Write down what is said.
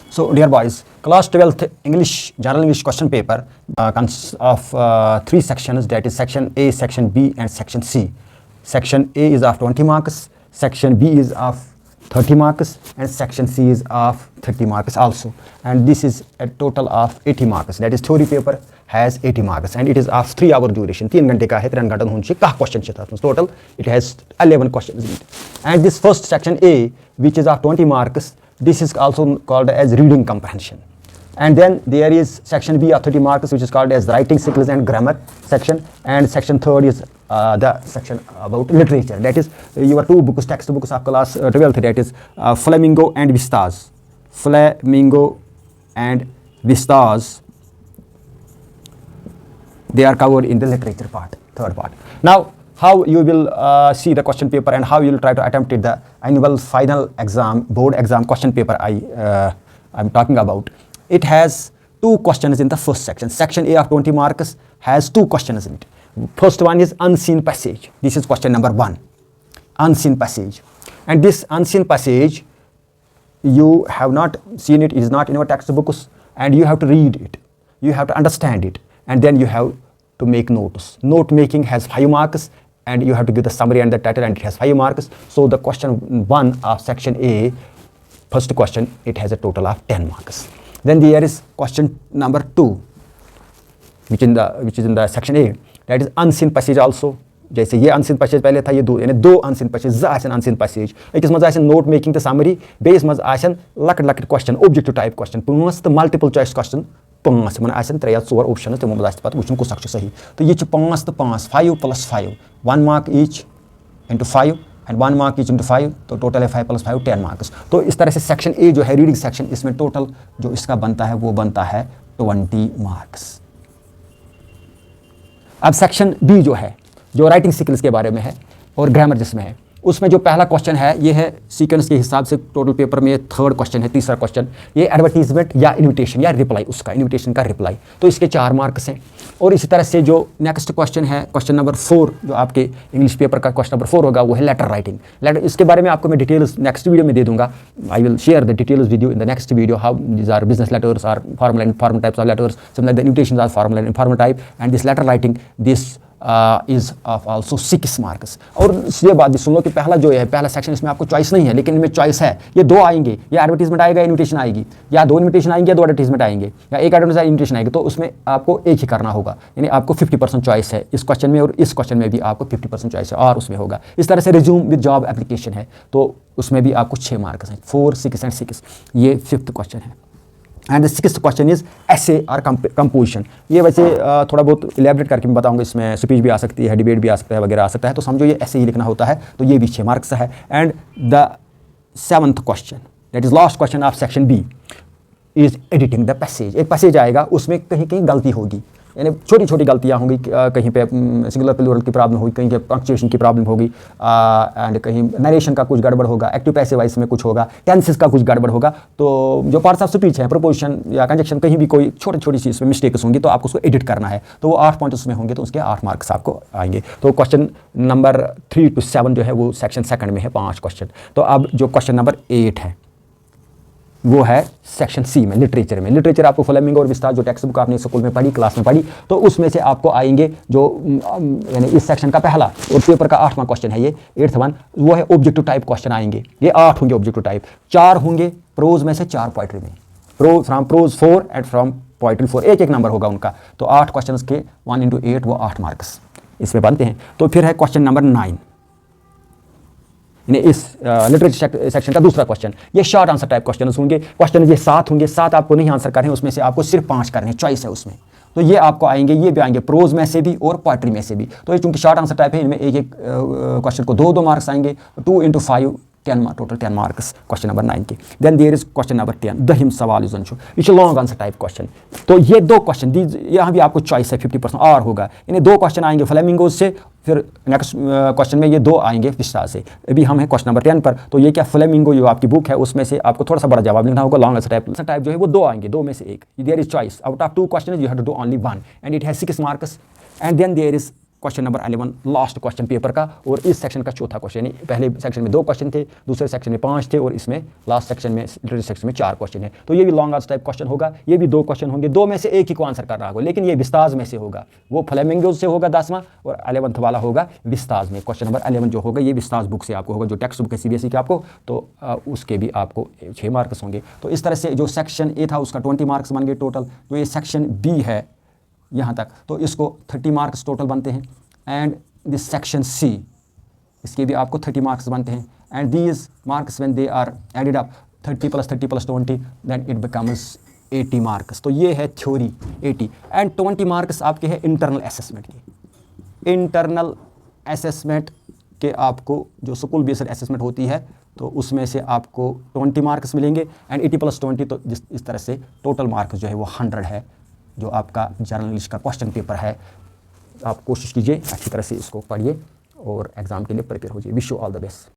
So, dear boys, class 12th English, general English question paper consists of three sections, that is section A, section B and section C. Section A is of 20 marks, section B is of 30 marks and section C is of 30 marks also. And this is a total of 80 marks, that is theory paper has 80 marks and it is of 3 hour duration. 3 घंटे का है, 3 घंटा होने का question है total. It has 11 questions in it. And this first section A, which is of 20 marks, this is also called as reading comprehension. And then there is section B of 30 marks, which is called as writing skills and grammar section. And section third is the section about literature. That is your two books, textbooks of class 12th, that is Flamingo and Vistas. Flamingo and Vistas, they are covered in the literature part, third part. Now, how you will see the question paper and how you will try to attempt it, the annual final exam, board exam question paper I'm talking about. It has 2 questions in the first section. Section A of 20 marks has 2 questions in it. First one is unseen passage. This is question number 1, unseen passage. And this unseen passage, you have not seen it, it is not in your textbooks, and you have to read it. You have to understand it, and then you have to make notes. Note making has 5 marks, and you have to give the summary and the title, and it has 5 marks. So the question 1 of section A, first question, it has a total of 10 marks. Then there is question number 2, which is in the section A, that is unseen passage also. जैसे ये unseen passage पहले था, ये दो unseen passage आसन unseen passage. एकस मज आसन note making the summary, base मज आसन लकट question, objective type question, 5 तो multiple choice question 5 मन आसन 3 या 4 options तमो मज आसन पता वुचन कुछ सक्छ सही. तो ये 5 तो 5, 5 plus 5, 1 mark each into 5 and 1 mark each into 5, तो टोटल है 5 plus 5 10 marks. तो इस तरह से सेक्शन ए जो है रीडिंग सेक्शन, इसमें टोटल जो इसका बनता है वो बनता है 20 मार्क्स. अब सेक्शन बी जो है, जो राइटिंग स्किल्स के बारे में है और ग्रामर जिसमें है, उसमें जो पहला क्वेश्चन है ये है सीक्वेंस के हिसाब से टोटल पेपर में थर्ड क्वेश्चन है, तीसरा क्वेश्चन ये एडवर्टीजमेंट या इन्विटेशन या रिप्लाई, उसका इन्विटेशन का रिप्लाई, तो इसके 4 मार्क्स हैं. और इसी तरह से जो नेक्स्ट क्वेश्चन है, क्वेश्चन नंबर 4, जो आपके इंग्लिश पेपर का क्वेश्चन नंबर 4 होगा, वो है लेटर राइटिंग. लेटर, इसके बारे में आपको मैं डिटेल्स नेक्स्ट वीडियो में दे दूंगा. I will share the details with you in the next video, how these are business letters, are formal and informal types of letters, similar the invitations are formal and informal type, and this letter writing this is of also 6 marks. और ये बात भी सुन लो कि पहला जो है, पहला section, इसमें आपको चॉइस नहीं है, लेकिन इनमें चॉइस है. ये 2 आएंगे, या एडवर्टीजमेंट आएगा, इन्विटेशन आएगी, या 2 इन्विटेशन आएंगे, या 2 एडवर्टीजमेंट आएंगे, या 1 एडवर्टीजमेंट इन्विटेशन आएगी. तो उसमें आपको एक ही करना होगा, यानी आपको 50% चॉइस है इस क्वेश्चन में, और इस क्वेश्चन में भी आपको 50% चॉइस है और उसमें होगा. इस तरह से रिज्यूम विद जॉब एप्लीकेशन है, तो उसमें भी आपको 6 मार्क्स हैं, 4, 6 एंड 6. ये 5th क्वेश्चन है. And the 6th question is essay और कंपोजिशन. ये वैसे थोड़ा बहुत इलेबरेट करके मैं बताऊंगा, इसमें स्पीच भी आ सकती है, डिबेट भी आ सकता है, वगैरह आ सकता है, तो समझो ये ऐसे ही लिखना होता है. तो ये भी 6 मार्क्स है. And the 7th question, that is last question of section B, is editing the passage. एक पैसेज आएगा, उसमें कहीं कहीं गलती होगी, यानी छोटी छोटी गलतियाँ होंगी, कहीं पे सिंगुलर प्लूरल की प्रॉब्लम होगी, कहीं पे पंक्चुएशन की प्रॉब्लम होगी, एंड कहीं नरेशन का कुछ गड़बड़ होगा, एक्टिव पैसिव वॉइस में कुछ होगा, टेंसेस का कुछ गड़बड़ होगा. तो जो पार्ट्स ऑफ स्पीच है, प्रोपोजिशन या कंजक्शन, कहीं भी कोई छोटी छोटी चीज़ में मिस्टेक्स होंगी, तो आपको उसको एडिट करना है. तो वो 8 पॉइंट उसमें होंगे, तो उसके 8 मार्क्स आपको आएंगे. तो क्वेश्चन नंबर 3 to 7 जो है वो सेक्शन सेकंड में है, 5 क्वेश्चन. तो अब जो क्वेश्चन नंबर 8 है वो है सेक्शन सी में, लिटरेचर में. लिटरेचर आपको फ्लेमिंगो और विस्तार, जो टेक्स्ट बुक आपने स्कूल में पढ़ी, क्लास में पढ़ी, तो उसमें से आपको आएंगे जो यानी इस सेक्शन का पहला और पेपर का 8वां क्वेश्चन है, ये 8th वन, वो है ऑब्जेक्टिव टाइप क्वेश्चन आएंगे. ये 8 होंगे ऑब्जेक्टिव टाइप, 4 होंगे प्रोज में से, 4 पोइट्री में, from prose 4 and from poetry 4, एक नंबर होगा उनका. तो 8 क्वेश्चन के 1 into 8 वो 8 मार्क्स इसमें बनते हैं. तो फिर है क्वेश्चन नंबर 9, इस लिटरेचर सेक्शन का दूसरा क्वेश्चन. ये शॉर्ट आंसर टाइप क्वेश्चन होंगे. क्वेश्चन ये 7 होंगे, 7 आपको नहीं आंसर करने, उसमें से आपको सिर्फ 5 करने, चॉइस है उसमें. तो ये आपको आएंगे, ये भी आएंगे प्रोज में से भी और पोएट्री में से भी. तो ये चूंकि शॉर्ट आंसर टाइप है, इनमें एक क्वेश्चन को 2 मार्क्स आएंगे, 2 into 5 10 total 10 marks question number 9 के. Then there is question number 10, दहिम सवाल इज ये लॉन्ग आंसर टाइप क्वेश्चन. तो ये 2 क्वेश्चन, यहाँ भी आपको चॉइस है, 50% और होगा. इन्हें 2 क्वेश्चन आएंगे फ्लेमिंगो से, फिर नेक्स्ट क्वेश्चन में ये 2 आएंगे विस्तार से. अभी हम हैं क्वेश्चन नंबर 10 पर. तो ये क्या, फ्लेमिंगो जो आपकी बुक है उसमें से आपको थोड़ा सा बड़ा जवाब लिखना होगा. लॉन्ग आंसर टाइप जो है वो 2 आएंगे, 2 में से एक. There is choice, out of 2 question you have to do only 1 and it has 6 marks. And then there is question number 11 last question paper का, और इस सेक्शन का चौथा क्वेश्चन। यानी पहले सेक्शन में 2 क्वेश्चन थे, दूसरे सेक्शन में 5 थे, और इसमें लास्ट सेक्शन में लिटरेचर सेक्शन में 4 क्वेश्चन है। तो ये भी लॉन्ग आंसर टाइप क्वेश्चन होगा। ये भी 2 क्वेश्चन होंगे, 2 में से एक ही को आंसर करना होगा, लेकिन ये विस्ताज में से होगा। वो फ्लेमिंगोज से होगा 10वां, और 11th वाला होगा विस्ताज में। क्वेश्चन नंबर 11 जो होगा ये विस्ताज बुक से आपको होगा, जो टेक्स्ट बुक है CBSE के आपको, तो उसके भी आपको 6 मार्क्स होंगे। तो इस तरह से जो सेक्शन A था उसका 20 मार्क्स बन गए टोटल। जो ये सेक्शन B है यहाँ तक, तो इसको 30 मार्क्स टोटल बनते हैं। एंड दिस सेक्शन C, इसके भी आपको 30 मार्क्स बनते हैं। And these marks when they are added up 30 + 30 + 20 then it becomes 80 marks. तो ये है थ्योरी 80, एंड 20 मार्क्स आपके हैं इंटरनल असेसमेंट के। इंटरनल असेसमेंट के आपको जो स्कूल बेस्ड असेसमेंट होती है, तो उसमें से आपको 20 मार्क्स मिलेंगे, एंड 80 + 20, तो इस तरह से टोटल मार्क्स जो है वो 100 है, जो आपका जनरल इंग्लिश का क्वेश्चन पेपर है। आप कोशिश कीजिए अच्छी तरह से इसको पढ़िए और एग्ज़ाम के लिए प्रिपेयर हो जाइए। Wish you all the best.